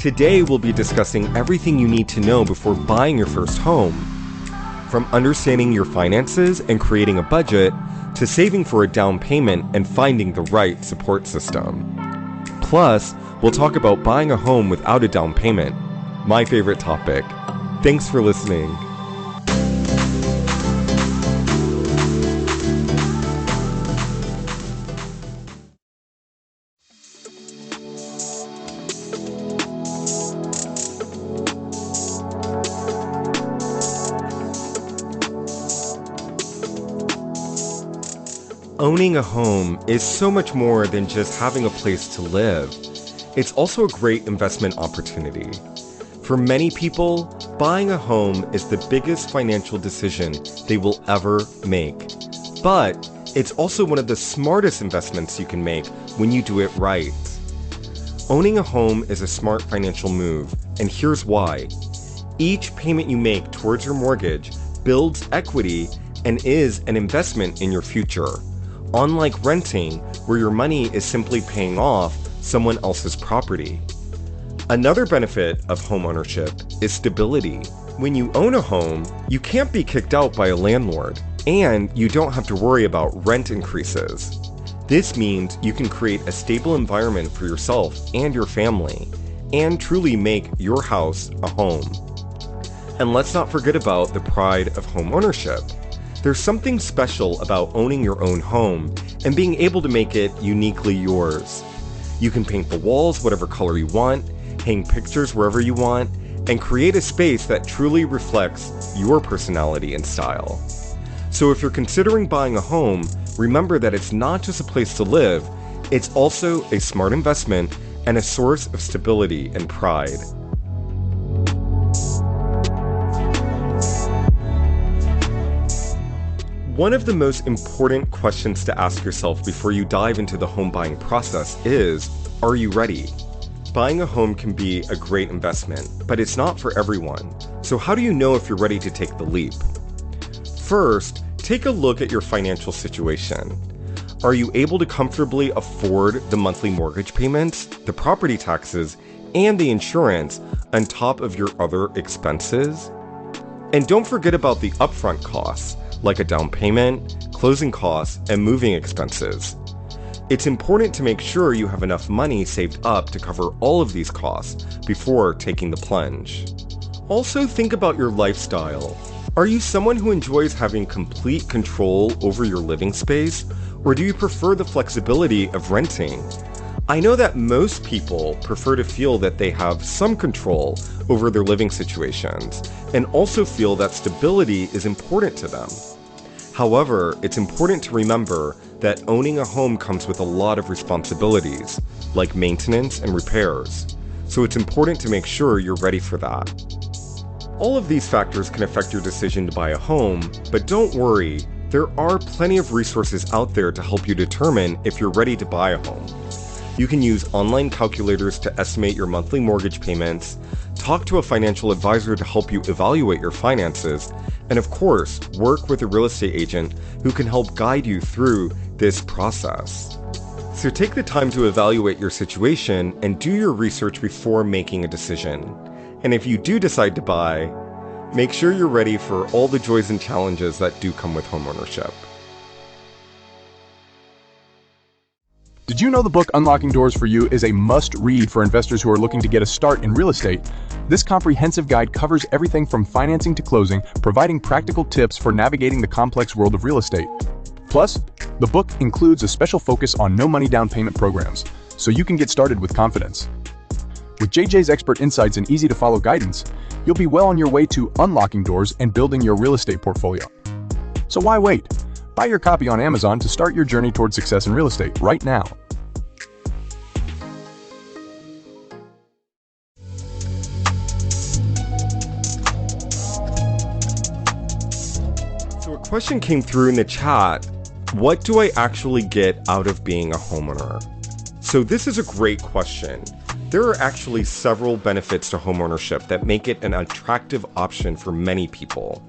Today we'll be discussing everything you need to know before buying your first home. From understanding your finances and creating a budget, to saving for a down payment and finding the right support system. Plus, we'll talk about buying a home without a down payment, my favorite topic. Thanks for listening. Owning a home is so much more than just having a place to live. It's also a great investment opportunity. For many people, buying a home is the biggest financial decision they will ever make. But it's also one of the smartest investments you can make when you do it right. Owning a home is a smart financial move, and here's why. Each payment you make towards your mortgage builds equity and is an investment in your future. Unlike renting, where your money is simply paying off someone else's property. Another benefit of homeownership is stability. When you own a home, you can't be kicked out by a landlord, and you don't have to worry about rent increases. This means you can create a stable environment for yourself and your family, and truly make your house a home. And let's not forget about the pride of homeownership. There's something special about owning your own home and being able to make it uniquely yours. You can paint the walls whatever color you want, hang pictures wherever you want, and create a space that truly reflects your personality and style. So if you're considering buying a home, remember that it's not just a place to live, it's also a smart investment and a source of stability and pride. One of the most important questions to ask yourself before you dive into the home buying process is, are you ready? Buying a home can be a great investment, but it's not for everyone. So how do you know if you're ready to take the leap? First, take a look at your financial situation. Are you able to comfortably afford the monthly mortgage payments, the property taxes, and the insurance on top of your other expenses? And don't forget about the upfront costs, like a down payment, closing costs, and moving expenses. It's important to make sure you have enough money saved up to cover all of these costs before taking the plunge. Also, think about your lifestyle. Are you someone who enjoys having complete control over your living space, or do you prefer the flexibility of renting? I know that most people prefer to feel that they have some control over their living situations, and also feel that stability is important to them. However, it's important to remember that owning a home comes with a lot of responsibilities, like maintenance and repairs, so it's important to make sure you're ready for that. All of these factors can affect your decision to buy a home, but don't worry, there are plenty of resources out there to help you determine if you're ready to buy a home. You can use online calculators to estimate your monthly mortgage payments, talk to a financial advisor to help you evaluate your finances, and of course, work with a real estate agent who can help guide you through this process. So take the time to evaluate your situation and do your research before making a decision. And if you do decide to buy, make sure you're ready for all the joys and challenges that do come with homeownership. Did you know the book Unlocking Doors for You is a must-read for investors who are looking to get a start in real estate? This comprehensive guide covers everything from financing to closing, providing practical tips for navigating the complex world of real estate. Plus, the book includes a special focus on no-money down payment programs, so you can get started with confidence. With JJ's expert insights and easy-to-follow guidance, you'll be well on your way to unlocking doors and building your real estate portfolio. So why wait? Buy your copy on Amazon to start your journey toward success in real estate right now. So a question came through in the chat, what do I actually get out of being a homeowner? So this is a great question. There are actually several benefits to homeownership that make it an attractive option for many people.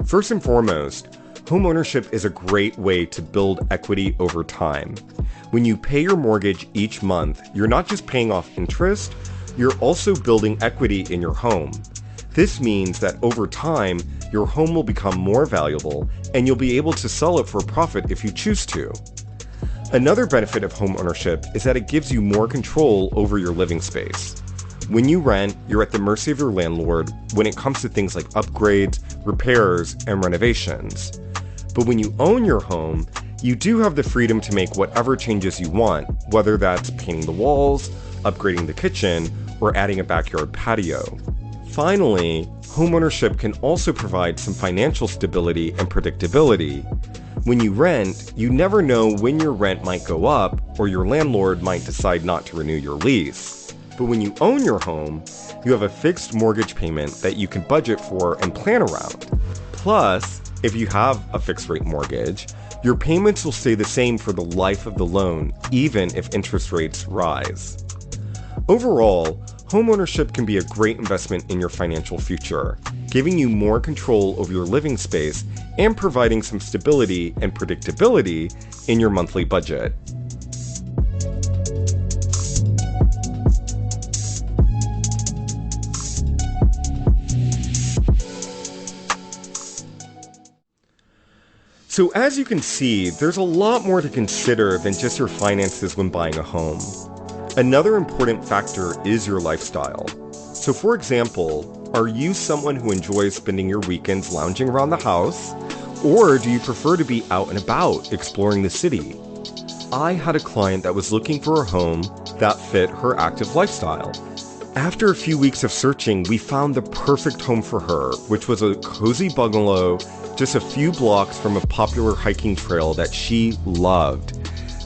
First and foremost, homeownership is a great way to build equity over time. When you pay your mortgage each month, you're not just paying off interest, You're also building equity in your home. This means that over time, your home will become more valuable and you'll be able to sell it for a profit if you choose to. Another benefit of homeownership is that it gives you more control over your living space. When you rent, you're at the mercy of your landlord when it comes to things like upgrades, repairs, and renovations. But when you own your home, you do have the freedom to make whatever changes you want, whether that's painting the walls, upgrading the kitchen, or adding a backyard patio. Finally, homeownership can also provide some financial stability and predictability. When you rent, you never know when your rent might go up or your landlord might decide not to renew your lease. But when you own your home, you have a fixed mortgage payment that you can budget for and plan around. Plus, if you have a fixed rate mortgage, your payments will stay the same for the life of the loan, even if interest rates rise. Overall, homeownership can be a great investment in your financial future, giving you more control over your living space and providing some stability and predictability in your monthly budget. So as you can see, there's a lot more to consider than just your finances when buying a home. Another important factor is your lifestyle. So for example, are you someone who enjoys spending your weekends lounging around the house? Or do you prefer to be out and about, exploring the city? I had a client that was looking for a home that fit her active lifestyle. After a few weeks of searching, we found the perfect home for her, which was a cozy bungalow just a few blocks from a popular hiking trail that she loved.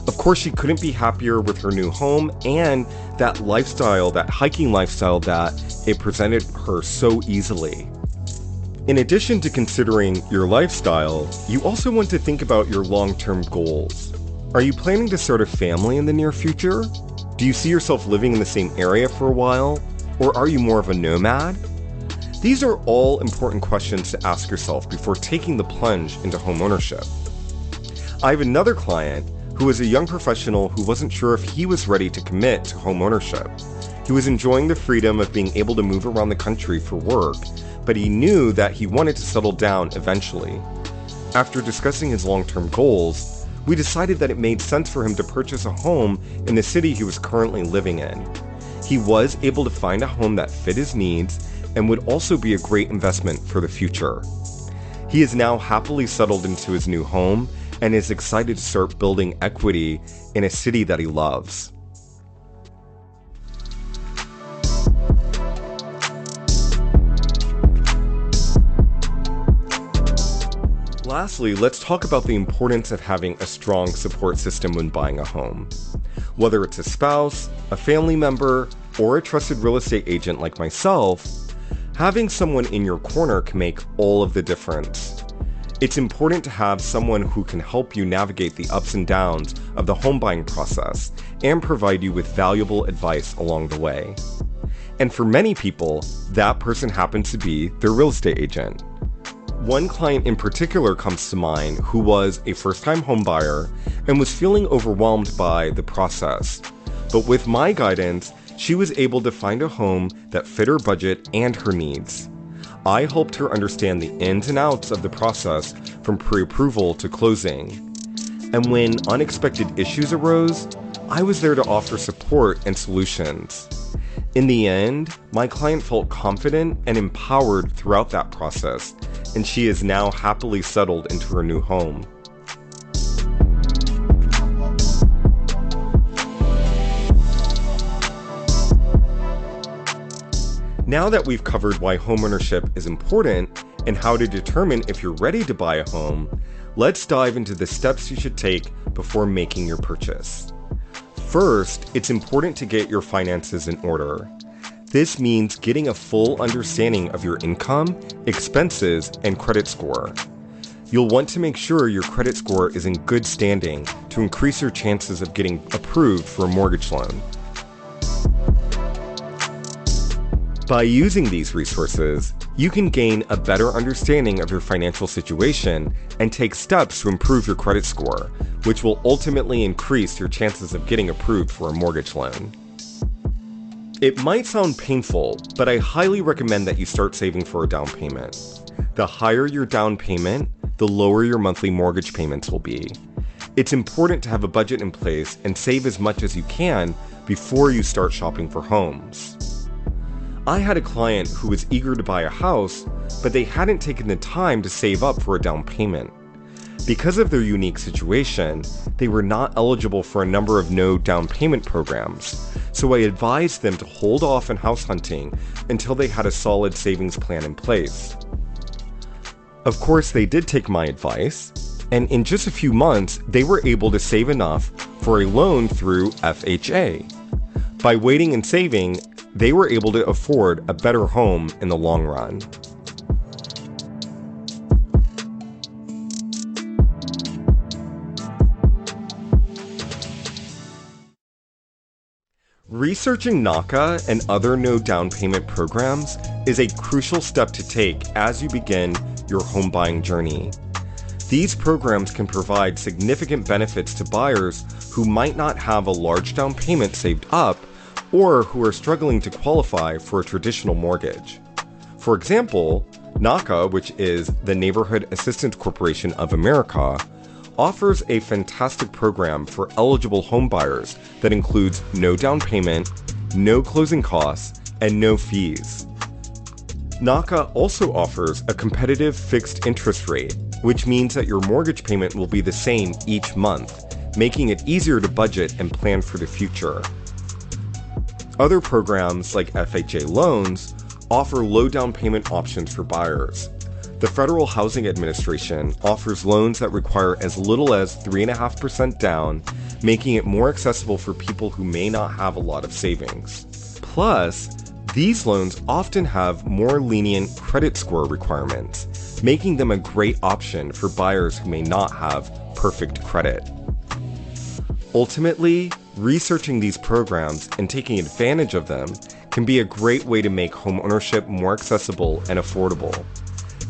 Of course, she couldn't be happier with her new home and that lifestyle, that hiking lifestyle that it presented her so easily. In addition to considering your lifestyle, you also want to think about your long-term goals. Are you planning to start a family in the near future? Do you see yourself living in the same area for a while? Or are you more of a nomad? These are all important questions to ask yourself before taking the plunge into homeownership. I have another client who was a young professional who wasn't sure if he was ready to commit to homeownership. He was enjoying the freedom of being able to move around the country for work, but he knew that he wanted to settle down eventually. After discussing his long-term goals, we decided that it made sense for him to purchase a home in the city he was currently living in. He was able to find a home that fit his needs and would also be a great investment for the future. He is now happily settled into his new home and is excited to start building equity in a city that he loves. Lastly, let's talk about the importance of having a strong support system when buying a home. Whether it's a spouse, a family member, or a trusted real estate agent like myself, having someone in your corner can make all of the difference. It's important to have someone who can help you navigate the ups and downs of the home buying process and provide you with valuable advice along the way. And for many people, that person happens to be their real estate agent. One client in particular comes to mind who was a first-time home buyer and was feeling overwhelmed by the process. But with my guidance, she was able to find a home that fit her budget and her needs. I helped her understand the ins and outs of the process from pre-approval to closing. And when unexpected issues arose, I was there to offer support and solutions. In the end, my client felt confident and empowered throughout that process, and she is now happily settled into her new home. Now that we've covered why homeownership is important and how to determine if you're ready to buy a home, let's dive into the steps you should take before making your purchase. First, it's important to get your finances in order. This means getting a full understanding of your income, expenses, and credit score. You'll want to make sure your credit score is in good standing to increase your chances of getting approved for a mortgage loan. By using these resources, you can gain a better understanding of your financial situation and take steps to improve your credit score, which will ultimately increase your chances of getting approved for a mortgage loan. It might sound painful, but I highly recommend that you start saving for a down payment. The higher your down payment, the lower your monthly mortgage payments will be. It's important to have a budget in place and save as much as you can before you start shopping for homes. I had a client who was eager to buy a house, but they hadn't taken the time to save up for a down payment. Because of their unique situation, they were not eligible for a number of no down payment programs, so I advised them to hold off on house hunting until they had a solid savings plan in place. Of course, they did take my advice, and in just a few months, they were able to save enough for a loan through FHA. By waiting and saving, they were able to afford a better home in the long run. Researching NACA and other no down payment programs is a crucial step to take as you begin your home buying journey. These programs can provide significant benefits to buyers who might not have a large down payment saved up or who are struggling to qualify for a traditional mortgage. For example, NACA, which is the Neighborhood Assistance Corporation of America, offers a fantastic program for eligible home buyers that includes no down payment, no closing costs, and no fees. NACA also offers a competitive fixed interest rate, which means that your mortgage payment will be the same each month, making it easier to budget and plan for the future. Other programs like FHA loans offer low down payment options for buyers. The Federal Housing Administration offers loans that require as little as 3.5% down, making it more accessible for people who may not have a lot of savings. Plus, these loans often have more lenient credit score requirements, making them a great option for buyers who may not have perfect credit. Ultimately, researching these programs and taking advantage of them can be a great way to make homeownership more accessible and affordable.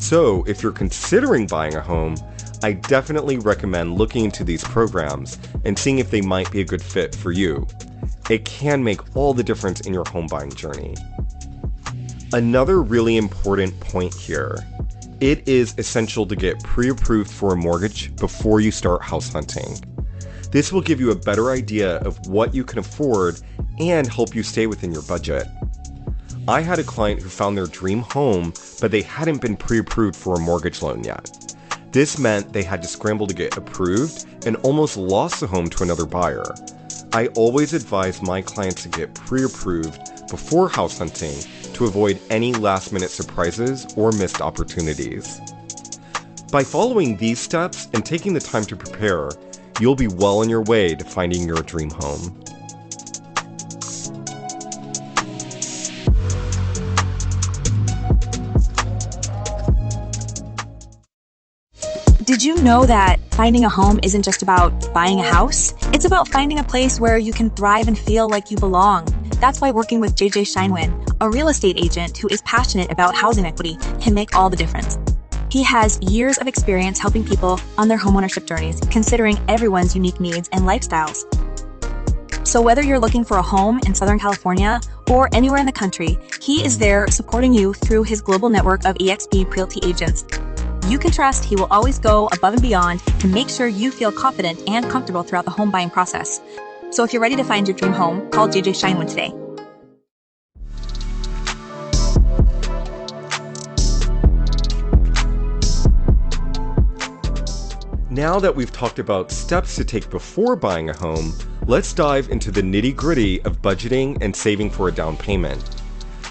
So, if you're considering buying a home, I definitely recommend looking into these programs and seeing if they might be a good fit for you. It can make all the difference in your home buying journey. Another really important point here. It is essential to get pre-approved for a mortgage before you start house hunting. This will give you a better idea of what you can afford and help you stay within your budget. I had a client who found their dream home, but they hadn't been pre-approved for a mortgage loan yet. This meant they had to scramble to get approved and almost lost the home to another buyer. I always advise my clients to get pre-approved before house hunting to avoid any last-minute surprises or missed opportunities. By following these steps and taking the time to prepare, you'll be well on your way to finding your dream home. Did you know that finding a home isn't just about buying a house? It's about finding a place where you can thrive and feel like you belong. That's why working with JJ Scheinwynn, a real estate agent who is passionate about housing equity, can make all the difference. He has years of experience helping people on their homeownership journeys, considering everyone's unique needs and lifestyles. So whether you're looking for a home in Southern California or anywhere in the country, he is there supporting you through his global network of eXp Realty agents. You can trust he will always go above and beyond to make sure you feel confident and comfortable throughout the home buying process. So if you're ready to find your dream home, call JJ Scheinwynn today. Now that we've talked about steps to take before buying a home, let's dive into the nitty-gritty of budgeting and saving for a down payment.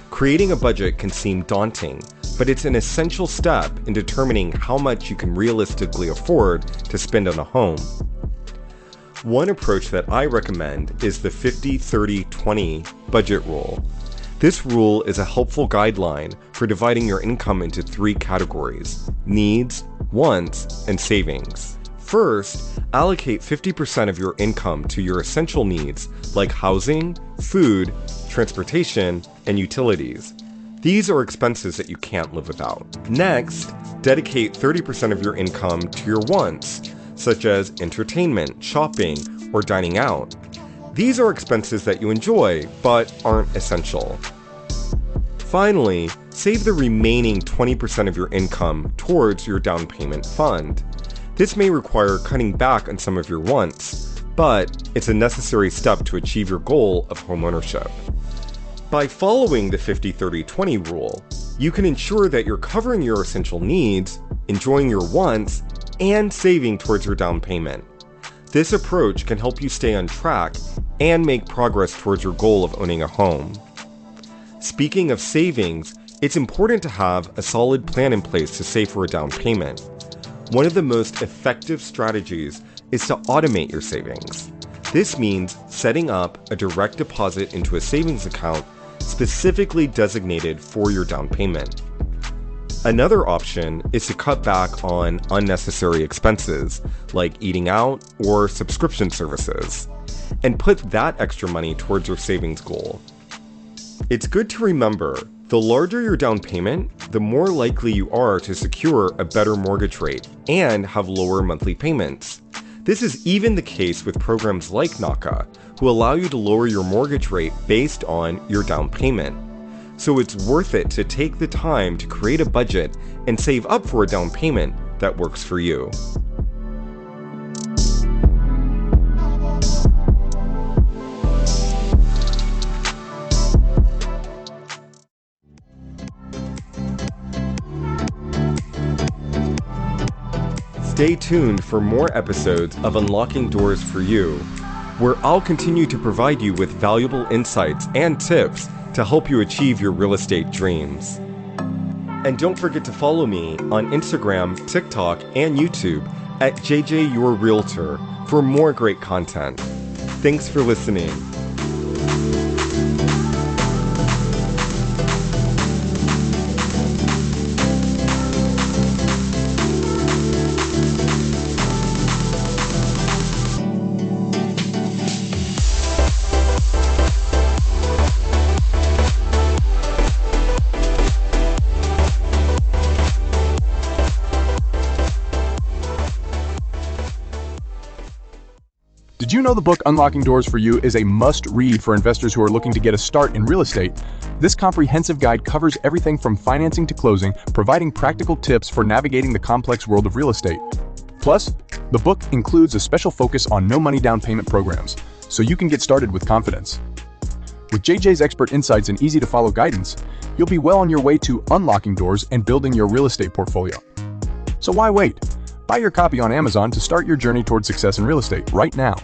Creating a budget can seem daunting, but it's an essential step in determining how much you can realistically afford to spend on a home. One approach that I recommend is the 50-30-20 budget rule. This rule is a helpful guideline for dividing your income into 3 categories: needs, wants, and savings. First, allocate 50% of your income to your essential needs like housing, food, transportation, and utilities. These are expenses that you can't live without. Next, dedicate 30% of your income to your wants, such as entertainment, shopping, or dining out. These are expenses that you enjoy, but aren't essential. Finally, save the remaining 20% of your income towards your down payment fund. This may require cutting back on some of your wants, but it's a necessary step to achieve your goal of homeownership. By following the 50-30-20 rule, you can ensure that you're covering your essential needs, enjoying your wants, and saving towards your down payment. This approach can help you stay on track and make progress towards your goal of owning a home. Speaking of savings, it's important to have a solid plan in place to save for a down payment. One of the most effective strategies is to automate your savings. This means setting up a direct deposit into a savings account specifically designated for your down payment. Another option is to cut back on unnecessary expenses like eating out or subscription services, and put that extra money towards your savings goal. It's good to remember, the larger your down payment, the more likely you are to secure a better mortgage rate and have lower monthly payments. This is even the case with programs like NACA, who allow you to lower your mortgage rate based on your down payment. So it's worth it to take the time to create a budget and save up for a down payment that works for you. Stay tuned for more episodes of Unlocking Doors for You, where I'll continue to provide you with valuable insights and tips to help you achieve your real estate dreams. And don't forget to follow me on Instagram, TikTok, and YouTube at JJ Your Realtor for more great content. Thanks for listening. Did you know the book Unlocking Doors for You is a must-read for investors who are looking to get a start in real estate? This comprehensive guide covers everything from financing to closing, providing practical tips for navigating the complex world of real estate. Plus, the book includes a special focus on no-money down payment programs, so you can get started with confidence. With JJ's expert insights and easy-to-follow guidance, you'll be well on your way to unlocking doors and building your real estate portfolio. So why wait? Buy your copy on Amazon to start your journey towards success in real estate right now.